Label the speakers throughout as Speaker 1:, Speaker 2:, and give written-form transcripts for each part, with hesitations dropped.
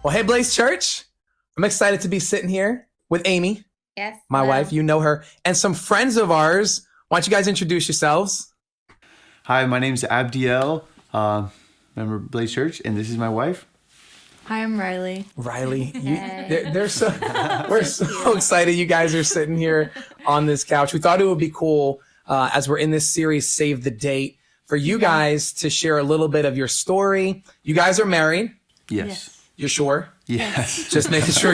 Speaker 1: Well, hey, Blaze Church. I'm excited to be sitting here with Amy.
Speaker 2: Yes.
Speaker 1: My wife. You know her. And some friends of ours. Why don't you guys introduce yourselves?
Speaker 3: Hi, my name's Abdiel, member of Blaze Church, and this is my wife.
Speaker 4: Hi, I'm Riley.
Speaker 1: Riley.
Speaker 2: Hey.
Speaker 1: We're so excited you guys are sitting here on this couch. We thought it would be cool as we're in this series, Save the Date, for you guys to share a little bit of your story. You guys are married.
Speaker 3: Yes.
Speaker 1: You're sure?
Speaker 3: Yes.
Speaker 1: Just making sure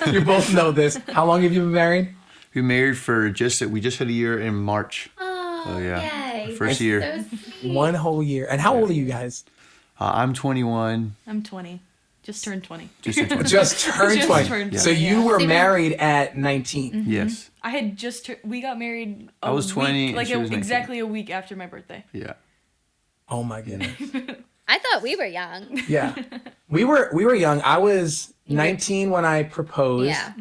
Speaker 1: you both know this. How long have you been married?
Speaker 3: We married for we just had a year in March.
Speaker 2: Oh,
Speaker 3: yeah.
Speaker 2: Yay.
Speaker 3: First
Speaker 2: That's
Speaker 3: year.
Speaker 2: So sweet.
Speaker 1: 1 whole year. And how old are you guys?
Speaker 3: I'm 21.
Speaker 4: I'm 20. Just turned 20.
Speaker 3: Just turned 20.
Speaker 1: Just turned
Speaker 4: Just
Speaker 1: 20.
Speaker 4: turned
Speaker 1: So
Speaker 4: 20,
Speaker 1: you
Speaker 4: yeah.
Speaker 1: were married at 19.
Speaker 3: Yes.
Speaker 4: I had just we got married.
Speaker 3: I was 20 and
Speaker 4: like
Speaker 3: she was 19.
Speaker 4: exactly a week after my birthday.
Speaker 3: Yeah.
Speaker 1: Oh my goodness.
Speaker 2: I thought we were young.
Speaker 1: Yeah. We were young. I was 19 when I proposed.
Speaker 2: Yeah.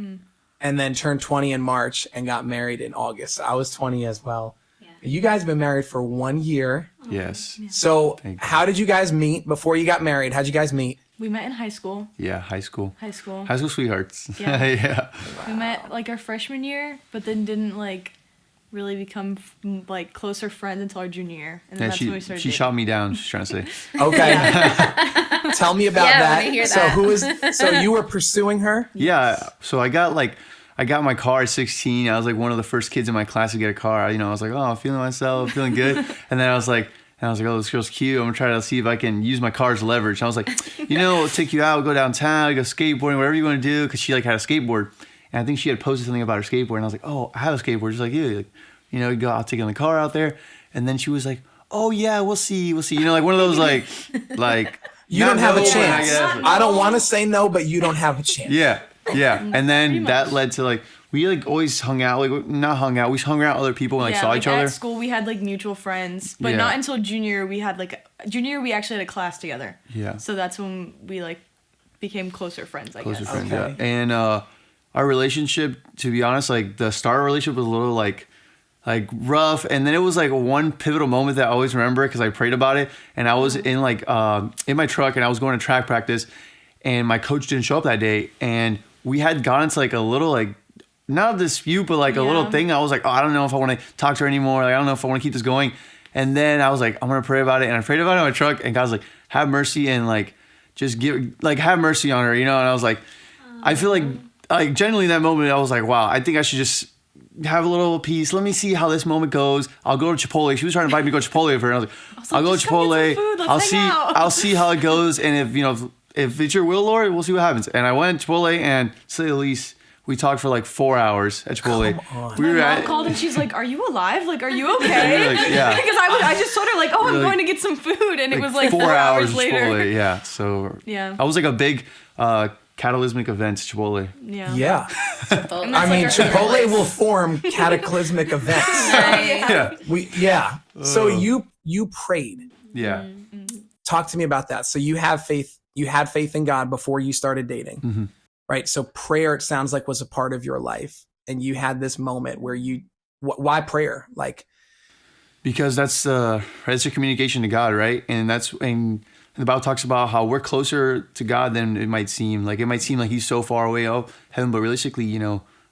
Speaker 1: And then turned 20 in March and got married in August. I was 20 as well.
Speaker 2: Yeah.
Speaker 1: You guys have been married for 1 year.
Speaker 3: Yes.
Speaker 1: So
Speaker 3: Thank you.
Speaker 1: how did you guys meet before you got married? How'd you guys meet?
Speaker 4: We met in high school.
Speaker 3: Yeah, high school.
Speaker 4: High school.
Speaker 3: High school sweethearts.
Speaker 4: Yeah.
Speaker 3: Yeah.
Speaker 4: We met like our freshman year, but then didn't like really become like closer friends until our junior year, and then
Speaker 3: And
Speaker 4: that's when we started.
Speaker 3: she
Speaker 4: dating.
Speaker 3: shot me down, she's trying to say.
Speaker 1: Okay. Tell me about
Speaker 2: Yeah, I
Speaker 1: that.
Speaker 2: wanna hear that.
Speaker 1: So you were pursuing her?
Speaker 3: Yeah. So I got my car at 16. I was like one of the first kids in my class to get a car. I was like, oh, I'm feeling myself, feeling good. And then I was like, oh, this girl's cute. I'm gonna try to see if I can use my car as leverage. And I was like, I'll take you out, we'll go downtown, go skateboarding, whatever you want to do. Cause she like had a skateboard. And I think she had posted something about her skateboard. And I was like, oh, I have a skateboard just like you. Like, go, I'll take you in the car out there. And then she was like, oh yeah, we'll see. Like one of those like
Speaker 1: You don't have a
Speaker 3: no, I
Speaker 1: chance.
Speaker 3: guess.
Speaker 1: I don't want to say no, but you don't have a chance.
Speaker 3: Yeah. And then
Speaker 4: Pretty
Speaker 3: that
Speaker 4: much.
Speaker 3: led to like, we like always hung out, like not hung out, we hung around other people and like
Speaker 4: yeah,
Speaker 3: saw
Speaker 4: like
Speaker 3: each other.
Speaker 4: at school we had like mutual friends, but
Speaker 3: Yeah.
Speaker 4: not until junior we had we actually had a class together.
Speaker 3: Yeah.
Speaker 4: So that's when we like became closer friends. I
Speaker 3: Closer
Speaker 4: guess.
Speaker 3: friends,
Speaker 1: Okay.
Speaker 3: yeah. And our relationship, to be honest, like the start of our relationship was a little like rough, and then it was like one pivotal moment that I always remember because I prayed about it, and I was in like in my truck and I was going to track practice, and my coach didn't show up that day, and we had gotten into like a little like not a dispute but like a little
Speaker 4: Yeah.
Speaker 3: thing. I was like, oh, I don't know if I want to talk to her anymore, like I don't know if I want to keep this going. And then I was like, I'm gonna pray about it, and I prayed about it in my truck, and God's like, have mercy and like just have mercy on her, and I was like, I feel like genuinely in that moment I was like, wow, I think I should just have a little peace. Let me see how this moment goes. I'll go to Chipotle. She was trying to invite me to go to Chipotle with her. And I was like, I'll go to
Speaker 4: "Just come
Speaker 3: Chipotle.
Speaker 4: get some food. Let's hang out."
Speaker 3: I'll see how it goes. And if it's your will, Lord, we'll see what happens. And I went to Chipotle, and to say the least, we talked for like 4 hours at Chipotle.
Speaker 1: Come on.
Speaker 3: We were
Speaker 4: My mom
Speaker 3: at,
Speaker 4: called and she's like, "Are you alive? Like, are you okay?"
Speaker 3: Like, yeah.
Speaker 4: Because I just told her like, "Oh, I'm
Speaker 3: Like-
Speaker 4: going to get some food," and it was like
Speaker 3: 4
Speaker 4: 4
Speaker 3: hours
Speaker 4: hours
Speaker 3: at
Speaker 4: later.
Speaker 3: Chipotle. Yeah. So
Speaker 4: Yeah.
Speaker 3: I was like a big cataclysmic event to Chipotle.
Speaker 4: Yeah.
Speaker 1: Yeah.
Speaker 2: Chipotle.
Speaker 1: I mean,
Speaker 4: like our
Speaker 1: Chipotle will form cataclysmic events.
Speaker 2: Right.
Speaker 3: Yeah.
Speaker 1: So you prayed.
Speaker 3: Yeah.
Speaker 1: Talk to me about that. So you have faith. You had faith in God before you started dating,
Speaker 3: Mhm.
Speaker 1: right? So prayer, it sounds like, was a part of your life, and you had this moment where why prayer? Like,
Speaker 3: Because that's your communication to God, right? And the Bible talks about how we're closer to God than it might seem. Like it might seem like He's so far away of heaven, but realistically,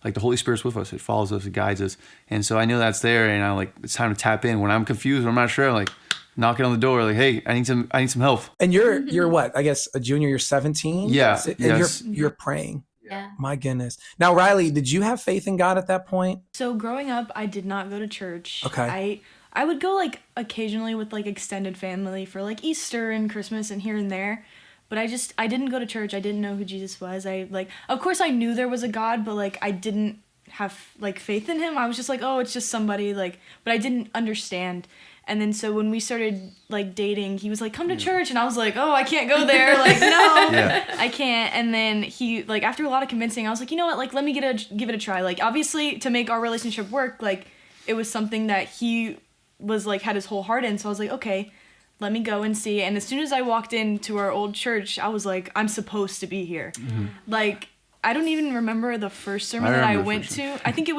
Speaker 3: like the Holy Spirit's with us. It follows us, it guides us. And so I know that's there, and I'm like, it's time to tap in. When I'm confused, when I'm not sure, I'm like knocking on the door, like, hey, I need some help.
Speaker 1: and you're what? I guess a junior. You're 17.
Speaker 3: Yeah,
Speaker 1: And
Speaker 3: yes.
Speaker 1: you're praying.
Speaker 2: Yeah.
Speaker 1: My goodness. Now, Riley, did you have faith in God at that point?
Speaker 4: So growing up, I did not go to church.
Speaker 1: Okay.
Speaker 4: I would go like occasionally with like extended family for like Easter and Christmas and here and there. But I didn't go to church. I didn't know who Jesus was. Of course I knew there was a God, but like I didn't have like faith in him. I was just like, oh, it's just somebody like, but I didn't understand. And then so when we started like dating, he was like, come to church. And I was like, oh, I can't go there. Like, no,
Speaker 3: Yeah.
Speaker 4: I can't. And then he like, after a lot of convincing, I was like, you know what? Like, let me give it a try. Like, obviously to make our relationship work, like it was something that he was like, had his whole heart in. So I was like, okay, let me go and see. And as soon as I walked into our old church, I was like, I'm supposed to be here. Mm-hmm. Like, I don't even remember the first sermon
Speaker 3: I
Speaker 4: that I
Speaker 3: remember the
Speaker 4: went
Speaker 3: first
Speaker 4: to. I think it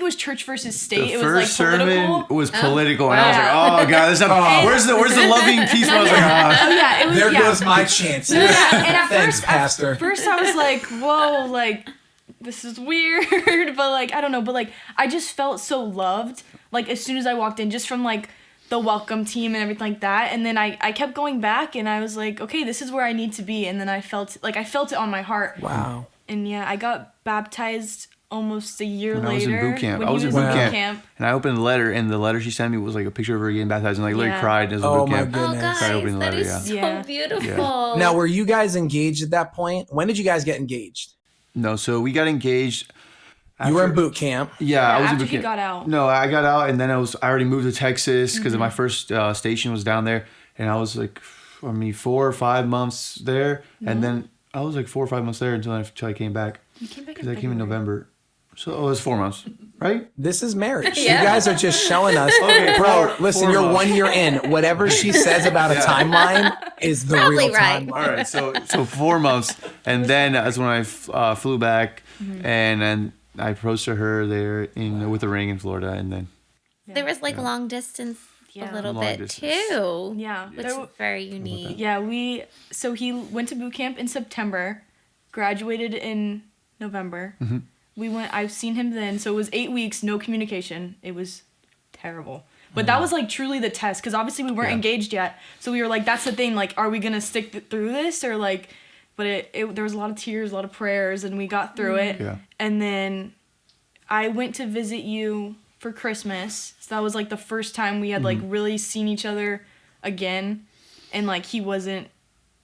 Speaker 4: was Church versus State.
Speaker 3: The
Speaker 4: It
Speaker 3: first
Speaker 4: was like political.
Speaker 3: sermon was political, and I was
Speaker 4: Yeah.
Speaker 3: like, "Oh God, this where's the loving peace?" And I was like,
Speaker 4: Oh yeah, it was.
Speaker 1: There
Speaker 4: yeah.
Speaker 1: goes my chances.
Speaker 4: And at
Speaker 1: Thanks,
Speaker 4: first,
Speaker 1: Pastor.
Speaker 4: First, I was like, "Whoa, like this is weird," but like I don't know, but like I just felt so loved. Like as soon as I walked in, just from like the welcome team and everything like that, and then I kept going back, and I was like, "Okay, this is where I need to be," and then I felt it on my heart.
Speaker 1: Wow.
Speaker 4: And yeah, I got baptized almost a year
Speaker 3: When
Speaker 4: later.
Speaker 3: I was in boot camp.
Speaker 4: When
Speaker 3: I
Speaker 4: he
Speaker 3: was in
Speaker 4: was
Speaker 3: boot
Speaker 4: in
Speaker 3: camp. And I opened the letter, and the letter she sent me was like a picture of her getting baptized, and like literally
Speaker 4: Yeah.
Speaker 3: cried as a
Speaker 1: Oh
Speaker 3: boot
Speaker 1: my
Speaker 3: camp.
Speaker 1: goodness.
Speaker 2: Oh, guys,
Speaker 3: Sorry, opening the
Speaker 2: that
Speaker 3: letter,
Speaker 2: is so
Speaker 4: yeah.
Speaker 2: beautiful.
Speaker 1: Now, were you guys engaged at that point? When did you guys get engaged?
Speaker 3: No, so we got engaged.
Speaker 1: You were in
Speaker 3: after-
Speaker 1: boot camp.
Speaker 3: Yeah, I was in
Speaker 4: after
Speaker 3: boot
Speaker 4: he
Speaker 3: camp.
Speaker 4: got out.
Speaker 3: No, I got out, and then I already moved to Texas because my first station was down there, and I was like, 4 or 5 months there, and then I was like 4 or 5 months there until I came back.
Speaker 4: You came back
Speaker 3: Because I came in November. So it was 4 months, right?
Speaker 1: This is marriage.
Speaker 2: Yeah.
Speaker 1: You guys are just showing us.
Speaker 3: Okay,
Speaker 1: Bro, listen,
Speaker 3: 4
Speaker 1: you're
Speaker 3: months.
Speaker 1: 1 year in. Whatever she says about a timeline is the
Speaker 2: Probably
Speaker 1: real
Speaker 2: right.
Speaker 1: timeline.
Speaker 3: All right, so 4 months, and then that's when I flew back, and then I proposed to her there with a ring in Florida, and then
Speaker 2: There was like long distance
Speaker 4: Yeah.
Speaker 2: a little
Speaker 3: Long
Speaker 2: bit
Speaker 3: distance.
Speaker 2: too.
Speaker 4: Yeah.
Speaker 2: Which is very unique.
Speaker 4: Yeah, so he went to boot camp in September, graduated in November. I've seen him then, so it was 8 weeks, no communication. It was terrible. But that was like truly the test, because obviously we weren't
Speaker 3: Yeah.
Speaker 4: engaged yet. So we were like, that's the thing, like, are we gonna stick through this, or like, but there was a lot of tears, a lot of prayers, and we got through it.
Speaker 3: Yeah.
Speaker 4: And then I went to visit you for Christmas. So that was like the first time we had like really seen each other again, and like he wasn't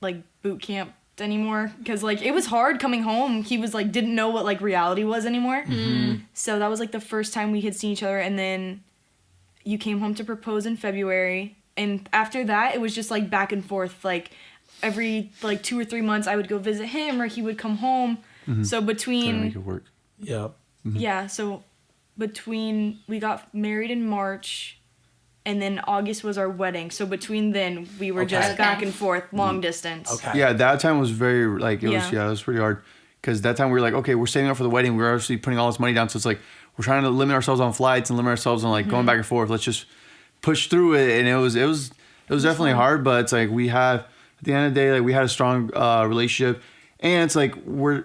Speaker 4: like boot camped anymore, because like it was hard coming home. He was like didn't know what like reality was anymore. So that was like the first time we had seen each other, and then you came home to propose in February, and after that it was just like back and forth, like every like 2 or 3 months I would go visit him or he would come home. So
Speaker 3: trying to
Speaker 4: between
Speaker 3: make it work.
Speaker 1: Yep.
Speaker 4: yeah, so between we got married in March, and then August was our wedding. So between then we were just
Speaker 1: Okay.
Speaker 4: back and forth, long distance.
Speaker 1: Okay.
Speaker 3: Yeah, that time was very like it
Speaker 4: Yeah.
Speaker 3: was pretty hard because that time we were like, okay, we're saving up for the wedding. We're obviously putting all this money down, so it's like we're trying to limit ourselves on flights and limit ourselves on like going back and forth. Let's just push through it, and it was definitely hard, but it's like we have at the end of the day, like we had a strong relationship, and it's like we're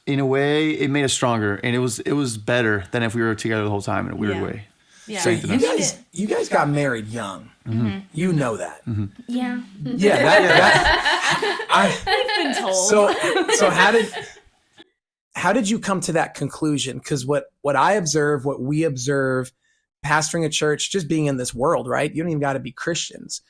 Speaker 3: in a way it made us stronger, and it was better than if we were together the whole time in a weird
Speaker 4: Yeah.
Speaker 3: way.
Speaker 4: Yeah.
Speaker 1: So you guys got married young. You know that.
Speaker 4: Yeah.
Speaker 1: Yeah.
Speaker 4: I've been told.
Speaker 1: So how did you come to that conclusion? Because what I observe, what we observe, pastoring a church, just being in this world, right? You don't even got to be Christians.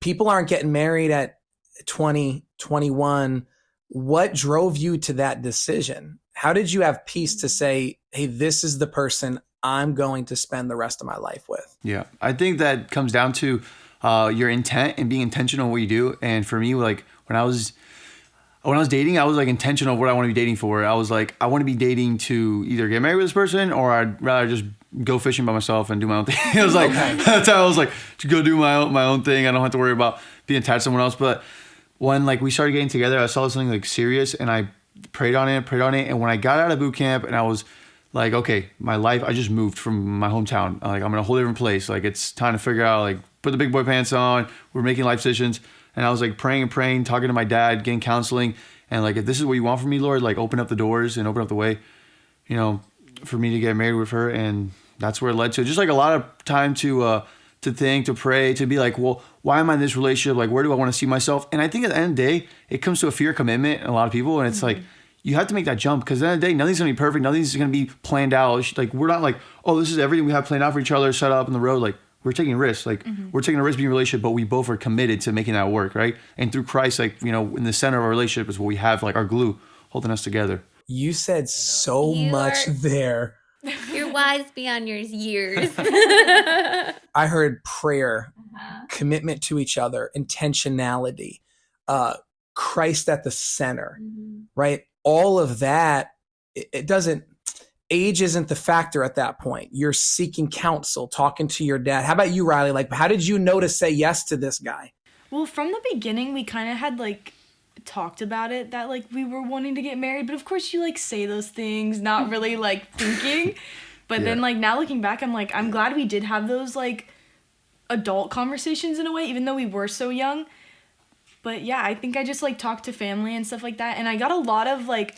Speaker 1: People aren't getting married at 20, 21. What drove you to that decision? How did you have peace to say, hey, this is the person I'm going to spend the rest of my life with?
Speaker 3: Yeah, I think that comes down to your intent and being intentional in what you do. And for me, like when I was dating, I was like intentional of what I want to be dating for. I was like, I want to be dating to either get married with this person, or I'd rather just go fishing by myself and do my own thing. It was like that's how I was like to go do my own thing. I don't have to worry about being attached to someone else. But when like we started getting together, I saw something like serious, and I prayed on it. And when I got out of boot camp, and I was like, okay, my life, I just moved from my hometown. Like I'm in a whole different place. Like it's time to figure out, like put the big boy pants on. We're making life decisions. And I was like praying, talking to my dad, getting counseling. And like, if this is what you want from me, Lord, like open up the doors and open up the way, you know, for me to get married with her. And that's where it led to just like a lot of time to think, to pray, to be like, well, why am I in this relationship? Like, where do I want to see myself? And I think at the end of the day, it comes to a fear commitment in a lot of people. And it's like, you have to make that jump, because at the end of the day, nothing's going to be perfect. Nothing's going to be planned out. Like, we're not like, oh, this is everything we have planned out for each other, set up on the road. Like, we're taking risks. Like, we're taking a risk being in a relationship, but we both are committed to making that work, right? And through Christ, like, you know, in the center of our relationship is what we have, like, our glue holding us together.
Speaker 1: You said so
Speaker 2: You
Speaker 1: much
Speaker 2: are-
Speaker 1: there.
Speaker 2: You're wise beyond your years.
Speaker 1: I heard prayer, commitment to each other, intentionality, Christ at the center, right? All of that, it doesn't, age isn't the factor at that point. You're seeking counsel, talking to your dad. How about you, Riley? Like, how did you know to say yes to this guy?
Speaker 4: Well, from the beginning, we kind of had like talked about it that like we were wanting to get married, but of course you like say those things not really like thinking. But then like now looking back, I'm like, I'm glad we did have those like adult conversations in a way, even though we were so young. But yeah, I think I just like talked to family and stuff like that, and I got a lot of like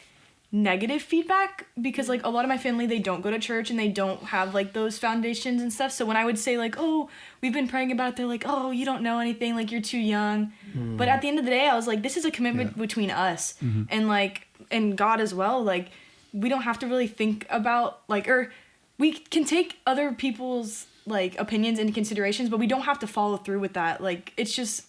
Speaker 4: negative feedback because like a lot of my family, they don't go to church and they don't have like those foundations and stuff. So when I would say like, oh, we've been praying about it, they're like, oh, you don't know anything, like you're too young. But at the end of the day, I was like, this is a commitment between us and like and God as well. Like we don't have to really think about like, or we can take other people's like opinions into considerations, but we don't have to follow through with that. Like it's just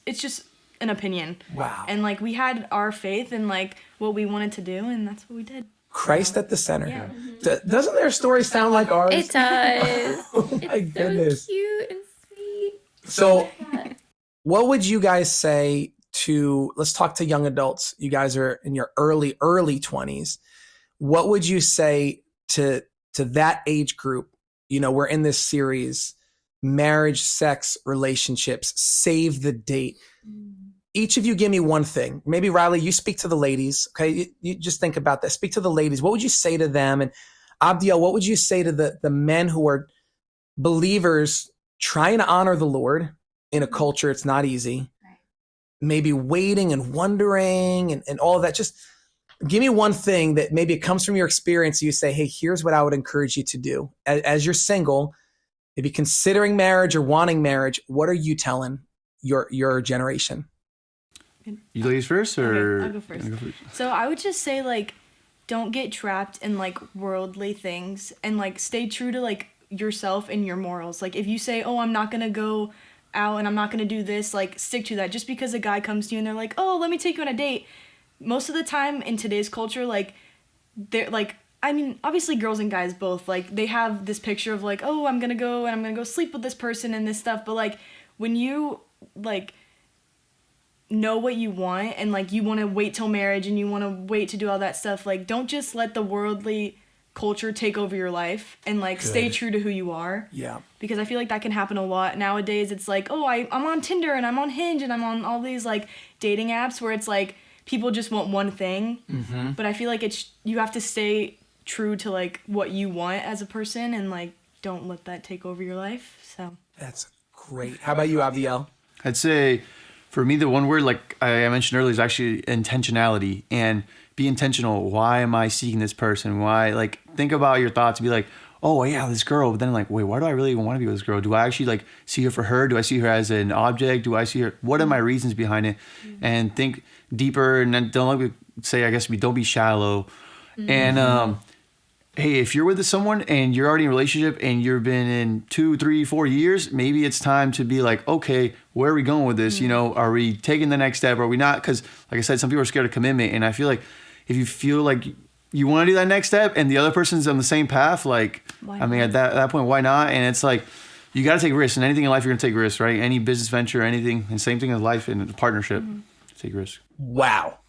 Speaker 4: an opinion.
Speaker 1: Wow.
Speaker 4: And like we had our faith and like what we wanted to do, and that's what we did.
Speaker 1: Christ at the center.
Speaker 4: Yeah.
Speaker 1: Doesn't their story sound like ours?
Speaker 2: It does.
Speaker 1: Oh my
Speaker 2: It's
Speaker 1: goodness.
Speaker 2: so cute and sweet.
Speaker 1: So what would you guys say to, let's talk to young adults. You guys are in your early 20s. What would you say to that age group? You know, we're in this series, marriage, sex, relationships, save the date. Each of you give me one thing. Maybe Riley, you speak to the ladies. Okay. You just think about that. Speak to the ladies. What would you say to them? And Abdiel, what would you say to the men who are believers trying to honor the Lord in a culture it's not easy? Maybe waiting and wondering and all of that. Just give me one thing that maybe it comes from your experience. You say, hey, here's what I would encourage you to do. As you're single, maybe considering marriage or wanting marriage, what are you telling your generation?
Speaker 3: You ladies first, or
Speaker 4: Okay, I'll go first. So I would just say like, don't get trapped in like worldly things and like stay true to like yourself and your morals. Like if you say, oh, I'm not gonna go out and I'm not gonna do this, like stick to that. Just because a guy comes to you and they're like, oh, let me take you on a date. Most of the time in today's culture, like they're like, I mean, obviously girls and guys both, like they have this picture of like, oh, I'm gonna go sleep with this person and this stuff. But like when you like know what you want and like you want to wait till marriage and you want to wait to do all that stuff, like don't just let the worldly culture take over your life, and like stay true to who you are.
Speaker 1: Yeah.
Speaker 4: Because I feel like that can happen a lot nowadays. It's like, oh, I'm on Tinder and I'm on Hinge and I'm on all these like dating apps where it's like people just want one thing. But I feel like you have to stay true to like what you want as a person and like don't let that take over your life. So
Speaker 1: That's great. How about you, Abdiel?
Speaker 3: I'd say for me, the one word, like I mentioned earlier, is actually intentionality. And be intentional. Why am I seeking this person? Why? Like, think about your thoughts and be like, oh, yeah, this girl. But then like, wait, why do I really even want to be with this girl? Do I actually like see her for her? Do I see her as an object? Do I see her? What are my reasons behind it? And think deeper, and then don't like say, I guess, don't be shallow. And hey, if you're with someone and you're already in a relationship and you've been in 2, 3, 4 years, maybe it's time to be like, okay, where are we going with this? You know, are we taking the next step? Are we not? Because like I said, some people are scared of commitment. And I feel like if you feel like you want to do that next step and the other person's on the same path, like, I mean, at that point, why not? And it's like, you got to take risks. And anything in life, you're going to take risks, right? Any business venture, anything. And same thing in life and partnership. Take risks.
Speaker 1: Wow.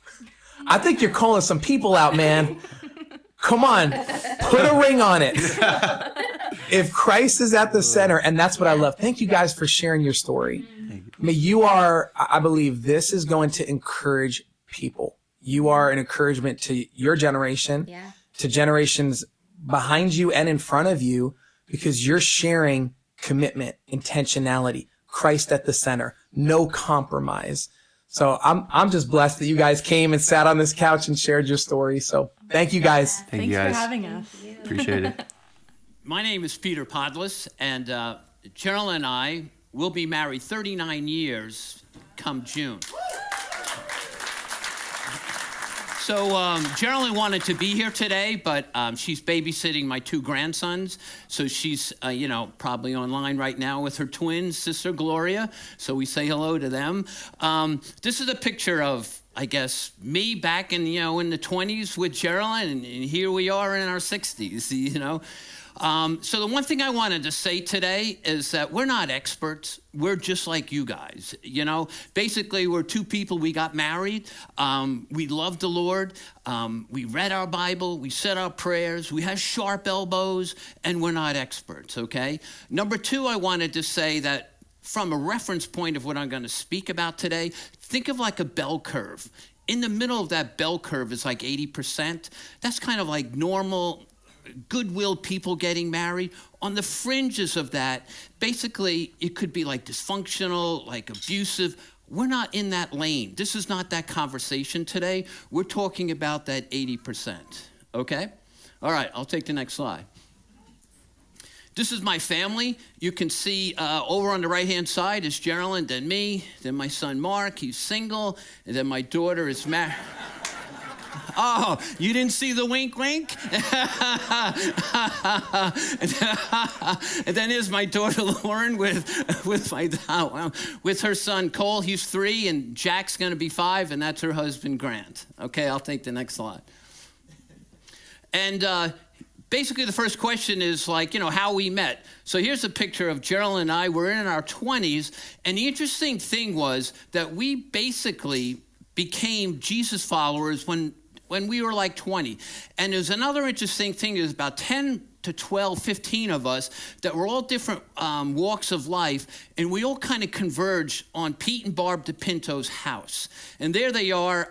Speaker 1: I think you're calling some people out, man. Come on, put a ring on it. If Christ is at the center, and that's what I love. Thank you guys for sharing your story. I mean, I believe this is going to encourage people. You are an encouragement to your generation, to generations behind you and in front of you, because you're sharing commitment, intentionality, Christ at the center, no compromise. So I'm just blessed that you guys came and sat on this couch and shared your story. So thank you guys.
Speaker 3: Thank you guys
Speaker 4: for having us.
Speaker 3: Appreciate it.
Speaker 5: My name is Peter Podlas, and Cheryl and I will be married 39 years come June. So Geraldine wanted to be here today, but she's babysitting my 2 grandsons. So she's, probably online right now with her twin sister, Gloria. So we say hello to them. This is a picture of, I guess, me back in, in the 20s with Geraldine, and here we are in our 60s, So the one thing I wanted to say today is that we're not experts. We're just like you guys, Basically, we're 2 people. We got married. We loved the Lord. We read our Bible. We said our prayers. We have sharp elbows, and we're not experts, okay? Number 2, I wanted to say that from a reference point of what I'm going to speak about today, think of like a bell curve. in the middle of that bell curve is like 80%. That's kind of like normal, good-willed people getting married. On the fringes of that, basically, it could be like dysfunctional, like abusive. We're not in that lane. This is not that conversation today. We're talking about that 80%, okay? All right, I'll take the next slide. This is my family. You can see over on the right-hand side is Geraldine, then me, then my son Mark, he's single, and then my daughter is married. Oh, you didn't see the wink wink? And then there's my daughter Lauren with her son Cole, he's 3, and Jack's gonna be 5, and that's her husband Grant. Okay, I'll take the next slide. And basically, the first question is like, how we met. So here's a picture of Gerald and I. We're in our 20s. And the interesting thing was that we basically became Jesus followers when we were like 20. And there's another interesting thing. There's about 10 to 12, 15 of us that were all different walks of life. And we all kind of converged on Pete and Barb DePinto's house. And there they are,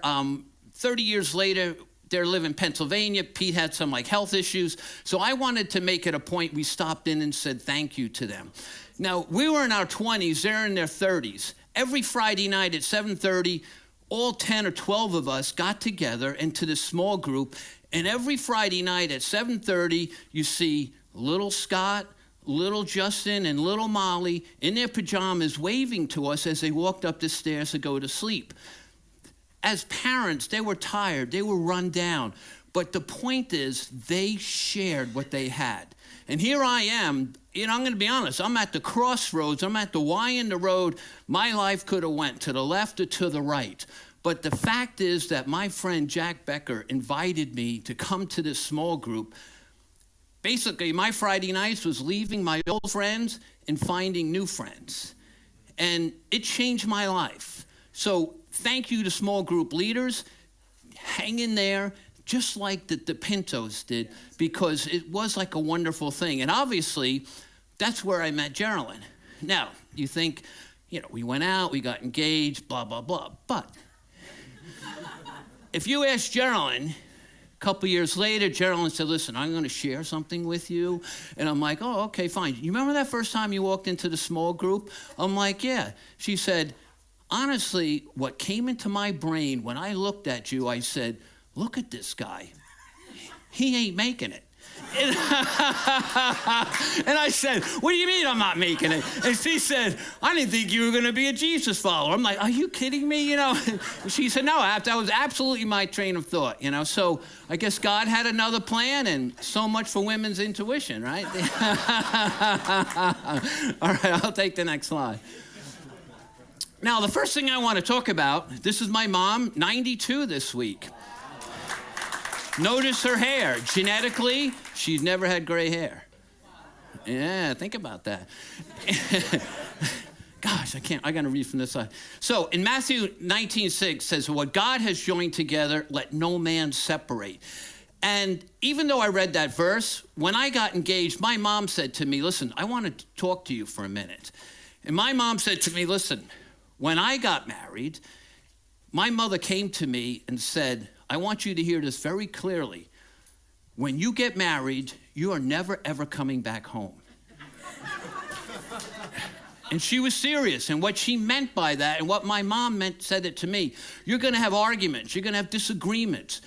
Speaker 5: 30 years later. They live in Pennsylvania. Pete had some health issues. So I wanted to make it a point. We stopped in and said thank you to them. Now, we were in our 20s. They're in their 30s. Every Friday night at 7:30, all 10 or 12 of us got together into this small group. And every Friday night at 7:30, you see little Scott, little Justin, and little Molly in their pajamas waving to us as they walked up the stairs to go to sleep. As parents, they were tired, they were run down. But the point is, they shared what they had. And here I am, I'm going to be honest, I'm at the crossroads, I'm at the Y in the road. My life could have went to the left or to the right. But the fact is that my friend Jack Becker invited me to come to this small group. Basically, my Friday nights was leaving my old friends and finding new friends. And it changed my life. So thank you to small group leaders. Hang in there, just like the Pintos did, because it was like a wonderful thing. And obviously, that's where I met Geraldine. Now, you think, we went out, we got engaged, blah, blah, blah. But if you ask Geraldine, a couple years later, Geraldine said, listen, I'm going to share something with you. And I'm like, oh, okay, fine. You remember that first time you walked into the small group? I'm like, yeah. She said, honestly, what came into my brain when I looked at you, I said, look at this guy. He ain't making it. And I said, what do you mean I'm not making it? And she said, I didn't think you were going to be a Jesus follower. I'm like, are you kidding me? She said, no, that was absolutely my train of thought. So I guess God had another plan, and so much for women's intuition, right? All right, I'll take the next slide. Now, the first thing I want to talk about, this is my mom, 92 this week. Notice her hair. Genetically, she's never had gray hair. Yeah, think about that. Gosh, I got to read from this side. So in Matthew 19:6 says, what God has joined together, let no man separate. And even though I read that verse, when I got engaged, my mom said to me, listen, I want to talk to you for a minute. And my mom said to me, listen, when I got married, my mother came to me and said, I want you to hear this very clearly. When you get married, you are never, ever coming back home. And she was serious. And what she meant by that, and what my mom said it to me, you're going to have arguments. You're going to have disagreements.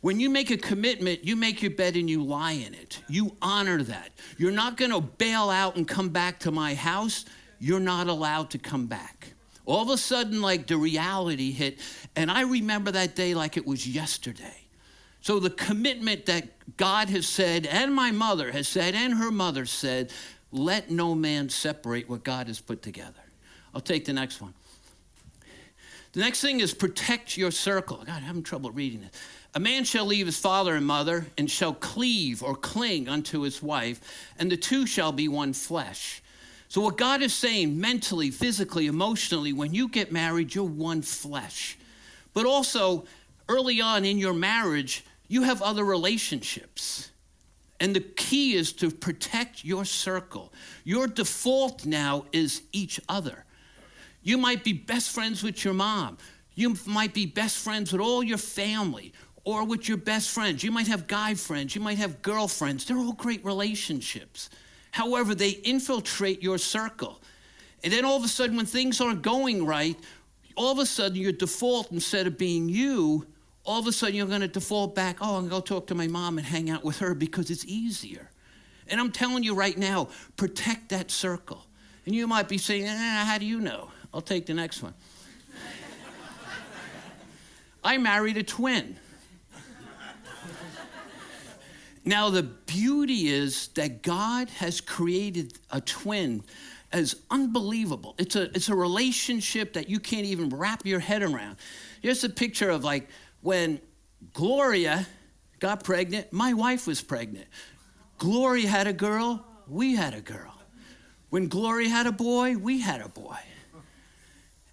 Speaker 5: When you make a commitment, you make your bed and you lie in it. You honor that. You're not going to bail out and come back to my house. You're not allowed to come back. All of a sudden, the reality hit, and I remember that day like it was yesterday. So the commitment that God has said, and my mother has said, and her mother said, let no man separate what God has put together. I'll take the next one. The next thing is protect your circle. God, I'm having trouble reading it. A man shall leave his father and mother, and shall cleave or cling unto his wife, and the two shall be one flesh. So what God is saying mentally, physically, emotionally, when you get married, you're one flesh. But also, early on in your marriage, you have other relationships. And the key is to protect your circle. Your default now is each other. You might be best friends with your mom. You might be best friends with all your family or with your best friends. You might have guy friends. You might have girlfriends. They're all great relationships. However, they infiltrate your circle. And then all of a sudden, when things aren't going right, all of a sudden your default, instead of being you, all of a sudden you're going to default back, oh, I'm going to go talk to my mom and hang out with her because it's easier. And I'm telling you right now, protect that circle. And you might be saying, how do you know? I'll take the next one. I married a twin. Now, the beauty is that God has created a twin as unbelievable. It's a relationship that you can't even wrap your head around. Here's a picture of like when Gloria got pregnant, my wife was pregnant. Gloria had a girl, we had a girl. When Gloria had a boy, we had a boy.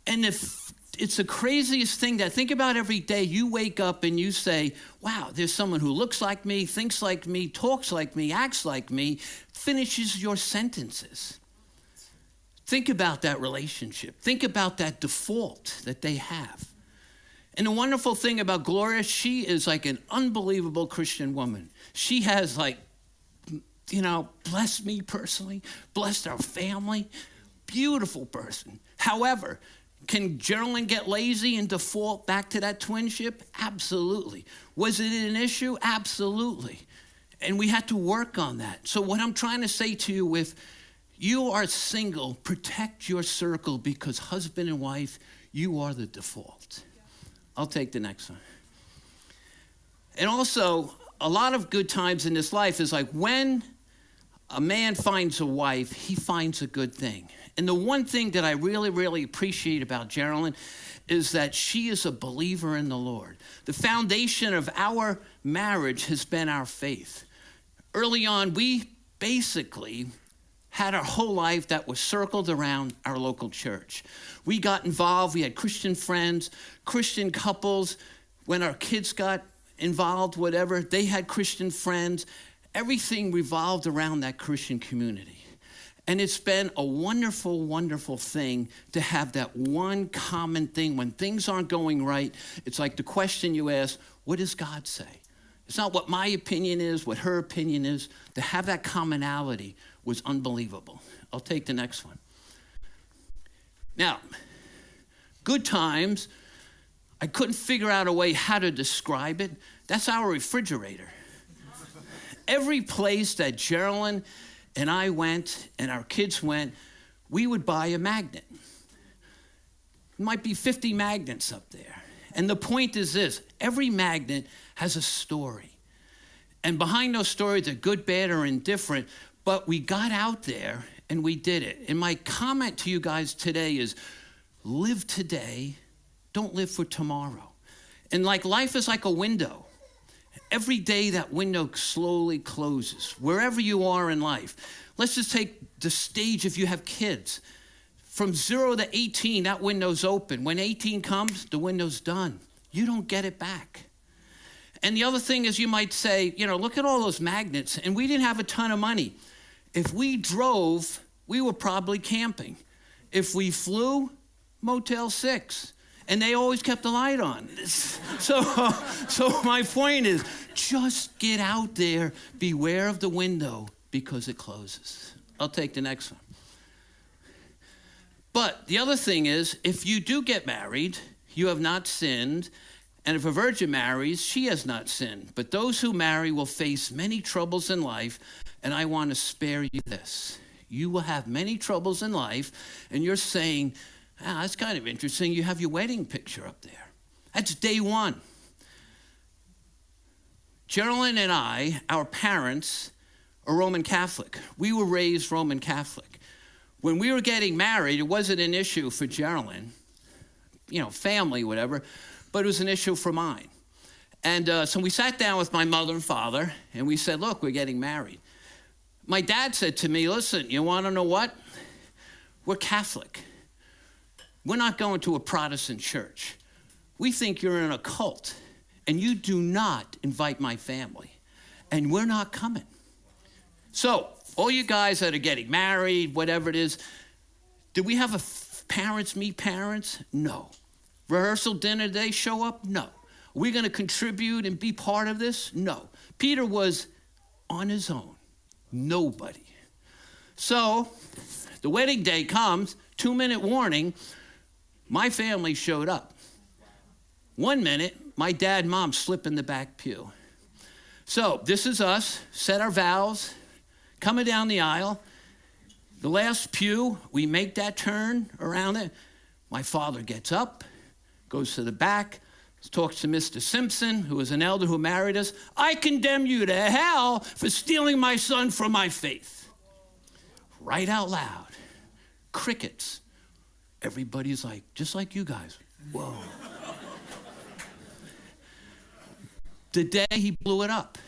Speaker 5: And it's the craziest thing that think about every day you wake up and you say, wow, there's someone who looks like me, thinks like me, talks like me, acts like me, finishes your sentences. Think about that relationship. Think about that default that they have. And the wonderful thing about Gloria, she is like an unbelievable Christian woman. She has like, blessed me personally, blessed our family, beautiful person. However, can Geraldine get lazy and default back to that twinship? Absolutely. Was it an issue? Absolutely. And we had to work on that. So what I'm trying to say to you, if you are single, protect your circle because husband and wife, you are the default. I'll take the next one. And also, a lot of good times in this life is like when a man finds a wife, he finds a good thing. And the one thing that I really, really appreciate about Geraldine is that she is a believer in the Lord. The foundation of our marriage has been our faith. Early on, we basically had our whole life that was circled around our local church. We got involved. We had Christian friends, Christian couples. When our kids got involved, whatever, they had Christian friends. Everything revolved around that Christian community. And it's been a wonderful, wonderful thing to have that one common thing. When things aren't going right, it's like the question you ask, what does God say? It's not what my opinion is, what her opinion is. To have that commonality was unbelievable. I'll take the next one. Now, good times, I couldn't figure out a way how to describe it. That's our refrigerator. Every place that Geraldine and I went and our kids went, we would buy a magnet. There might be 50 magnets up there. And the point is this, every magnet has a story. And behind those stories, they're good, bad, or indifferent, but we got out there and we did it. And my comment to you guys today is, live today, don't live for tomorrow. And like life is like a window. Every day that window slowly closes, wherever you are in life. Let's just take the stage if you have kids. From 0 to 18, that window's open. When 18 comes, the window's done. You don't get it back. And the other thing is you might say, look at all those magnets, and we didn't have a ton of money. If we drove, we were probably camping. If we flew, Motel 6. And they always kept the light on. So my point is, just get out there, beware of the window because it closes. I'll take the next one. But the other thing is, if you do get married, you have not sinned. And if a virgin marries, she has not sinned. But those who marry will face many troubles in life. And I want to spare you this. You will have many troubles in life. And you're saying, that's kind of interesting. You have your wedding picture up there. That's day one. Geraldine and I, our parents, are Roman Catholic. We were raised Roman Catholic. When we were getting married, it wasn't an issue for Geraldine, family, whatever, but it was an issue for mine. And so we sat down with my mother and father, and we said, look, we're getting married. My dad said to me, listen, you want to know what? We're Catholic. We're not going to a Protestant church. We think you're in a cult, and you do not invite my family, and we're not coming. So, all you guys that are getting married, whatever it is, did we have parents meet parents? No. Rehearsal dinner, did they show up? No. Are we going to contribute and be part of this? No. Peter was on his own. Nobody. So the wedding day comes, 2-minute warning, my family showed up. 1 minute, my dad and mom slip in the back pew. So this is us, said our vows, coming down the aisle. The last pew, we make that turn around it. My father gets up, goes to the back, talks to Mr. Simpson, who was an elder who married us. I condemn you to hell for stealing my son from my faith. Right out loud. Crickets. Everybody's like, just like you guys. Whoa. The day he blew it up,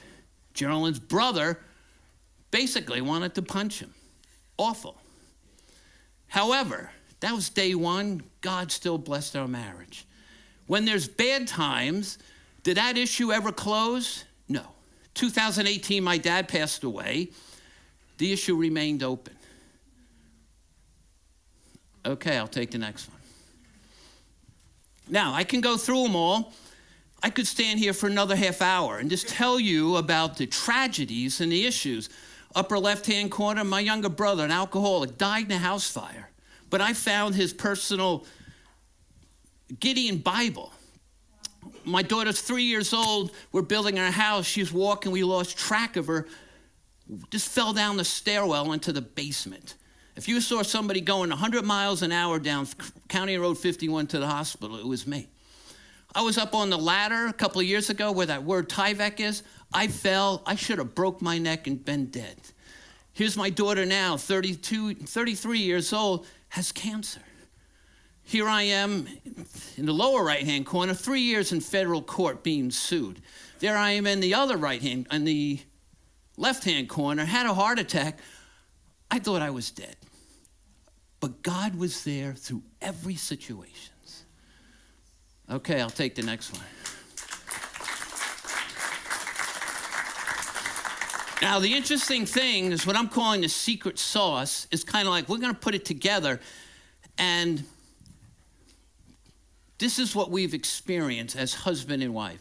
Speaker 5: Geraldine's brother basically wanted to punch him. Awful. However, that was day one. God still blessed our marriage. When there's bad times, did that issue ever close? No. 2018, my dad passed away. The issue remained open. Okay, I'll take the next one. Now, I can go through them all. I could stand here for another half hour and just tell you about the tragedies and the issues. Upper left-hand corner, my younger brother, an alcoholic, died in a house fire. But I found his personal Gideon Bible. My daughter's 3 years old. We're building our house. She's walking. We lost track of her. Just fell down the stairwell into the basement. If you saw somebody going 100 miles an hour down County Road 51 to the hospital, it was me. I was up on the ladder a couple of years ago where that word Tyvek is. I fell. I should have broke my neck and been dead. Here's my daughter now, 33 years old, has cancer. Here I am in the lower right-hand corner, 3 years in federal court being sued. There I am in the other in the left-hand corner, had a heart attack. I thought I was dead. But God was there through every situation. Okay, I'll take the next one. Now, the interesting thing is what I'm calling the secret sauce is kind of like we're going to put it together, and this is what we've experienced as husband and wife.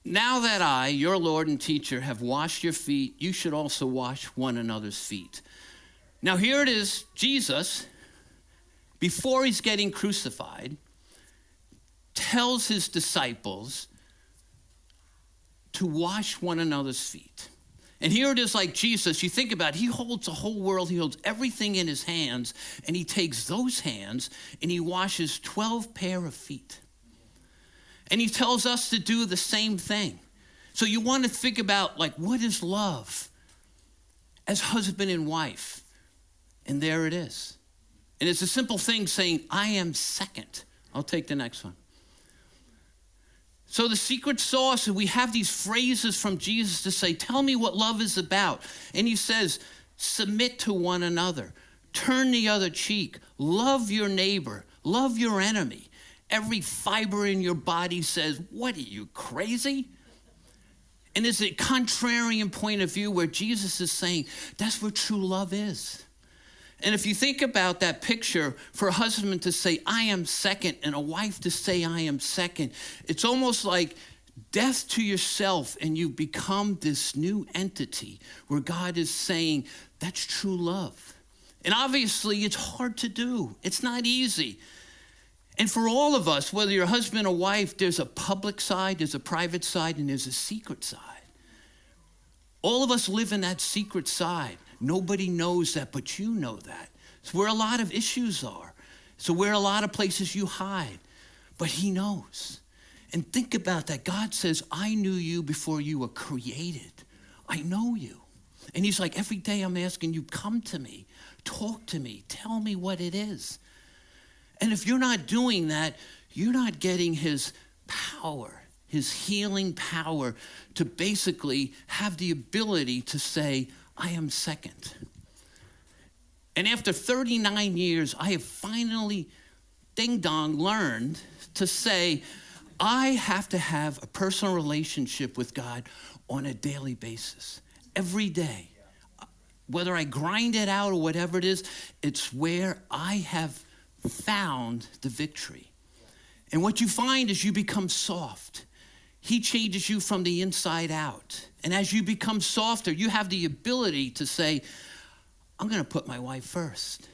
Speaker 5: Now that I, your Lord and teacher, have washed your feet, you should also wash one another's feet. Now, here it is, Jesus, before he's getting crucified, tells his disciples to wash one another's feet. And here it is like Jesus, you think about it, he holds the whole world, he holds everything in his hands, and he takes those hands and he washes 12 pair of feet. And he tells us to do the same thing. So you want to think about, like, what is love as husband and wife? And there it is. And it's a simple thing saying, I am second. I'll take the next one. So the secret sauce, we have these phrases from Jesus to say, tell me what love is about. And he says, submit to one another. Turn the other cheek. Love your neighbor. Love your enemy. Every fiber in your body says, what are you, crazy? And it's a contrarian point of view where Jesus is saying, that's what true love is. And if you think about that picture, for a husband to say, I am second, and a wife to say, I am second, it's almost like death to yourself, and you become this new entity where God is saying, that's true love. And obviously, it's hard to do. It's not easy. And for all of us, whether you're a husband or wife, there's a public side, there's a private side, and there's a secret side. All of us live in that secret side. Nobody knows that, but you know that. It's where a lot of issues are. So where a lot of places you hide. But he knows. And think about that. God says, I knew you before you were created. I know you. And he's like, every day I'm asking you, come to me, talk to me, tell me what it is. And if you're not doing that, you're not getting his power, his healing power to basically have the ability to say, I am second. And after 39 years, I have finally, ding dong, learned to say, I have to have a personal relationship with God on a daily basis, every day. Whether I grind it out or whatever it is, it's where I have found the victory. And what you find is you become soft. He changes you from the inside out. And as you become softer, you have the ability to say, I'm going to put my wife first.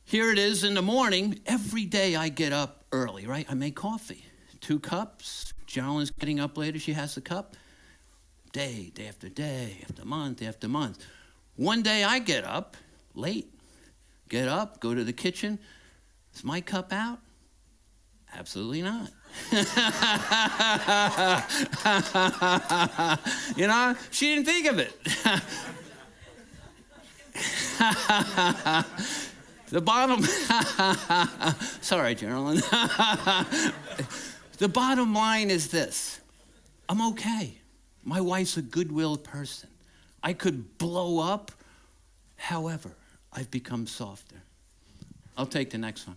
Speaker 5: Here it is in the morning. Every day I get up early, right? I make coffee. 2 cups. Geraldine's getting up later. She has a cup. Day after day, after month after month. One day I get up late. Get up, go to the kitchen. Is my cup out? Absolutely not. You know, she didn't think of it. The bottom, sorry, Geraldine. The bottom line is this. I'm okay. My wife's a good-willed person. I could blow up. However, I've become softer. I'll take the next one.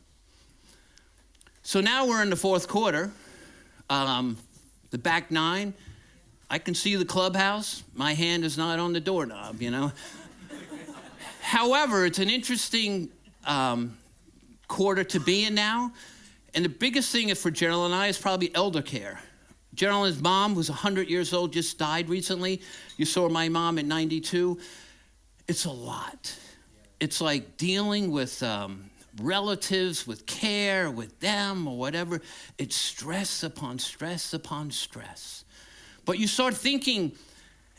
Speaker 5: So now we're in the 4th quarter. The back 9. I can see the clubhouse. My hand is not on the doorknob, you know. However, it's an interesting quarter to be in now. And the biggest thing for Geraldine and I is probably elder care. Geraldine's mom, who's 100 years old, just died recently. You saw my mom at 92. It's a lot. It's like dealing with relatives, with care, with them, or whatever. It's stress upon stress upon stress. But you start thinking,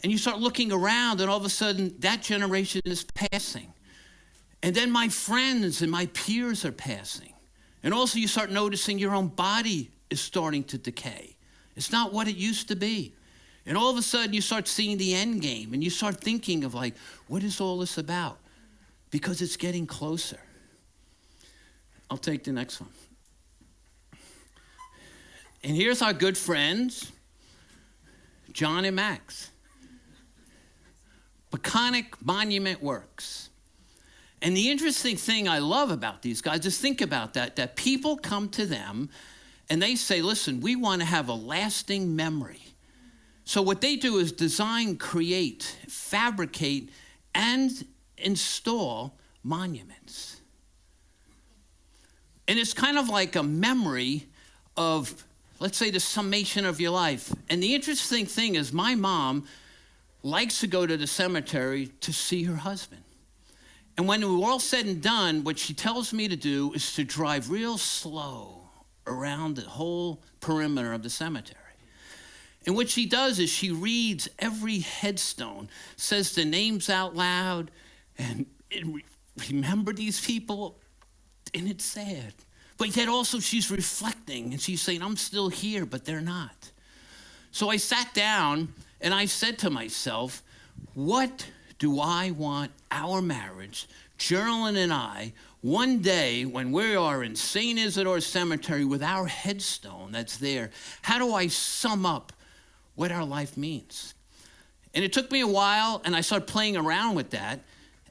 Speaker 5: and you start looking around, and all of a sudden, that generation is passing. And then my friends and my peers are passing. And also you start noticing your own body is starting to decay. It's not what it used to be. And all of a sudden you start seeing the end game, and you start thinking of like, what is all this about? Because it's getting closer. I'll take the next one. And here's our good friends, John and Max. Baconic Monument Works. And the interesting thing I love about these guys is think about that people come to them and they say, listen, we want to have a lasting memory. So what they do is design, create, fabricate, and install monuments. And it's kind of like a memory of, let's say, the summation of your life. And the interesting thing is my mom likes to go to the cemetery to see her husband. And when we're all said and done, what she tells me to do is to drive real slow around the whole perimeter of the cemetery. And what she does is she reads every headstone, says the names out loud, and remember these people, and it's sad. But yet also she's reflecting, and she's saying, I'm still here, but they're not. So I sat down, and I said to myself, what do I want our marriage, Geraldine and I, one day when we are in St. Isidore Cemetery with our headstone that's there, how do I sum up what our life means? And it took me a while, and I started playing around with that,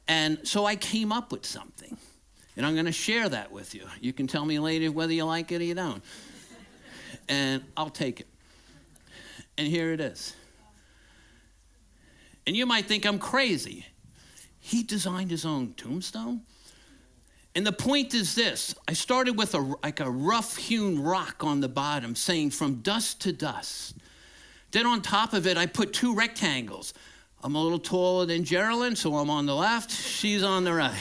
Speaker 5: and so I came up with something. And I'm going to share that with you. You can tell me later whether you like it or you don't. And I'll take it. And here it is. And you might think I'm crazy. He designed his own tombstone. And the point is this. I started with a rough-hewn rock on the bottom saying from dust to dust. Then on top of it, I put 2 rectangles. I'm a little taller than Geraldine, so I'm on the left. She's on the right.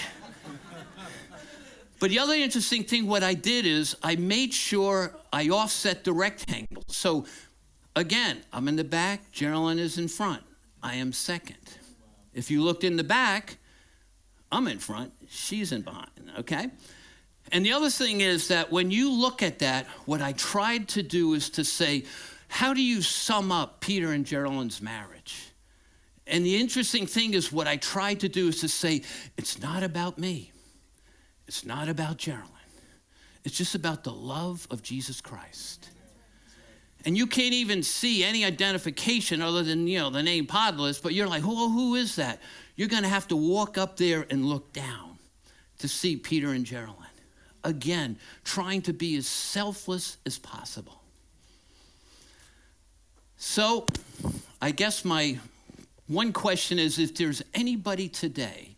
Speaker 5: But the other interesting thing, what I did is I made sure I offset the rectangles. So again, I'm in the back, Geraldine is in front. I am second. If you looked in the back, I'm in front, she's in behind, okay? And the other thing is that when you look at that, what I tried to do is to say, how do you sum up Peter and Geraldine's marriage? And the interesting thing is what I tried to do is to say, it's not about me. It's not about Geraldine. It's just about the love of Jesus Christ. And you can't even see any identification other than, the name Podlas, but you're like, who is that? You're going to have to walk up there and look down to see Peter and Geraldine. Again, trying to be as selfless as possible. So I guess my one question is if there's anybody today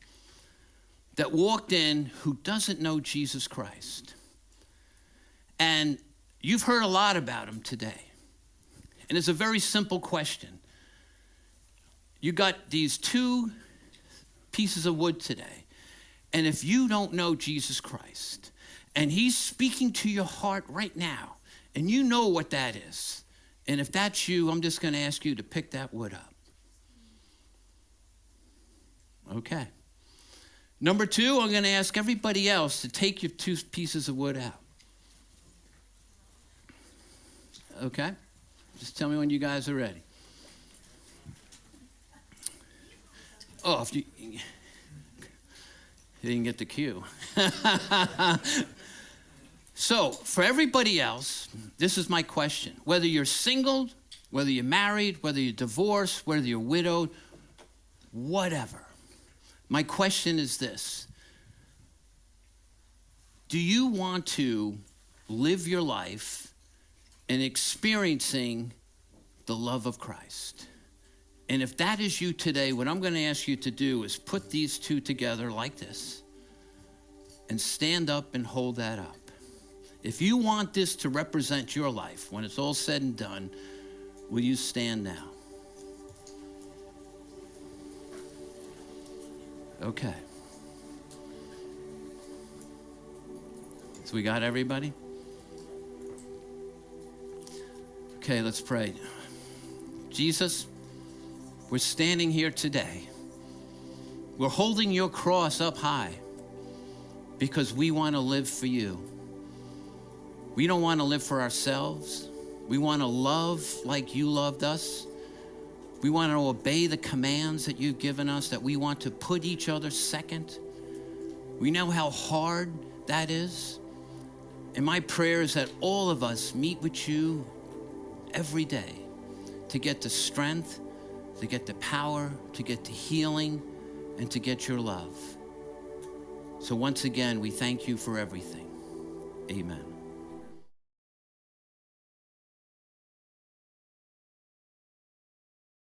Speaker 5: that walked in who doesn't know Jesus Christ, And you've heard a lot about him today. And it's a very simple question. You got these 2 pieces of wood today. And if you don't know Jesus Christ, and he's speaking to your heart right now, and you know what that is, and if that's you, I'm just going to ask you to pick that wood up. Okay. Number 2, I'm going to ask everybody else to take your 2 pieces of wood out. Okay? Just tell me when you guys are ready. Oh, if you didn't get the cue. So, for everybody else, this is my question. Whether you're single, whether you're married, whether you're divorced, whether you're widowed, whatever. My question is this. Do you want to live your life in experiencing the love of Christ? And if that is you today, what I'm going to ask you to do is put these 2 together like this and stand up and hold that up. If you want this to represent your life, when it's all said and done, will you stand now? Okay. So we got everybody? Okay, let's pray. Jesus, we're standing here today. We're holding your cross up high because we want to live for you. We don't want to live for ourselves. We want to love like you loved us. We want to obey the commands that you've given us, that we want to put each other second. We know how hard that is. And my prayer is that all of us meet with you every day to get the strength, to get the power, to get the healing, and to get your love. So once again, we thank you for everything. Amen.